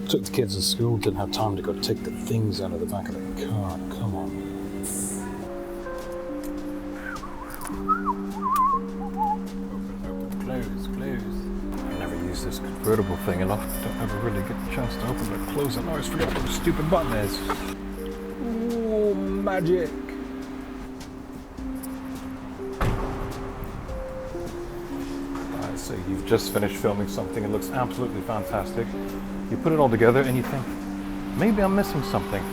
Took the kids to school, didn't have time to go take the things out of the back of the car. Come on. Open, close. I never use this convertible thing enough. Don't ever really get the chance to open or close it. I always forget what the stupid button is. Ooh, magic. So you've just finished filming something. It looks absolutely fantastic. You put it all together and you think, maybe I'm missing something.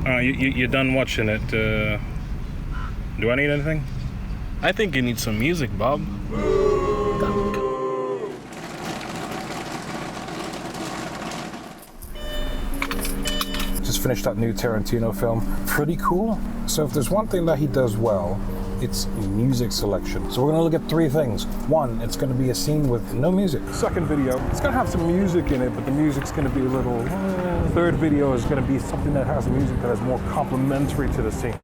You're done watching it. Do I need anything? I think you need some music, Bob. Just finished that new Tarantino film. Pretty cool. So if there's one thing that he does well, it's music selection. So we're gonna look at three things. One, it's gonna be a scene with no music. Second video, it's gonna have some music in it, but the music's gonna be a little... Third video is gonna be something that has music that is more complementary to the scene.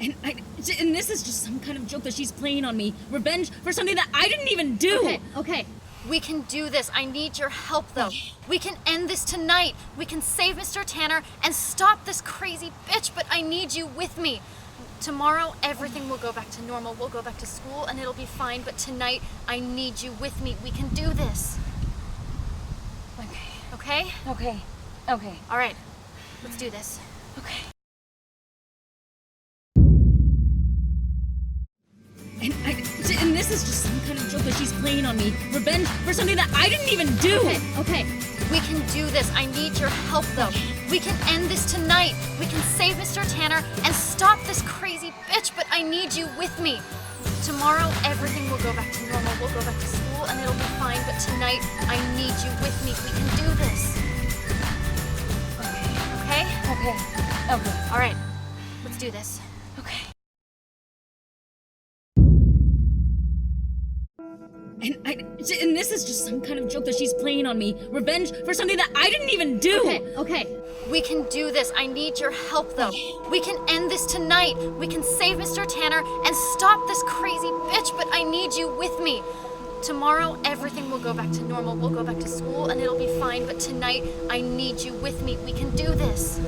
And this is just some kind of joke that she's playing on me. Revenge for something that I didn't even do. Okay. We can do this. I need your help, though. We can end this tonight. We can save Mr. Tanner and stop this crazy bitch, but I need you with me. Tomorrow, everything will go back to normal. We'll go back to school and it'll be fine, but tonight, I need you with me. We can do this. Okay? Okay. All right. Let's do this. Okay. And this is just some kind of joke that she's playing on me. Revenge for something that I didn't even do. Okay. We can do this. I need your help, though. We can end this tonight. We can save Mr. Tanner and stop this crazy bitch, but I need you with me. Tomorrow, everything will go back to normal. We'll go back to school and it'll be fine, but tonight, I need you with me. We can do this. Okay? All right. Let's do this. Okay. And this is just some kind of joke that she's playing on me. Revenge for something that I didn't even do. Okay. We can do this. I need your help, though. We can end this tonight. We can save Mr. Tanner and stop this crazy bitch, but I need you with me. Tomorrow, everything will go back to normal. We'll go back to school and it'll be fine, but tonight, I need you with me. We can do this.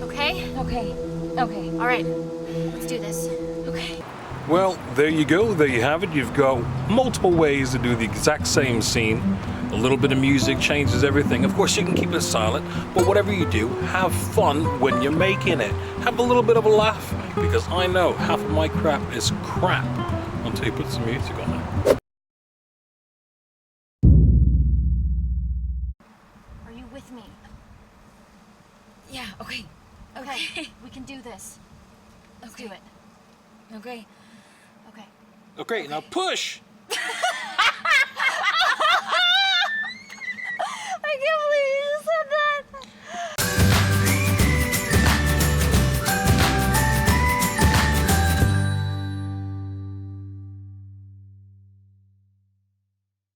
Okay? All right. Let's do this. Okay. Well, there you go. There you have it. You've got multiple ways to do the exact same scene. A little bit of music changes everything. Of course, you can keep it silent, but whatever you do, have fun when you're making it. Have a little bit of a laugh, because I know half of my crap is crap until you put some music on it. Are you with me? Yeah, okay. Okay. We can do this. Let's do it. Okay. Okay, now push!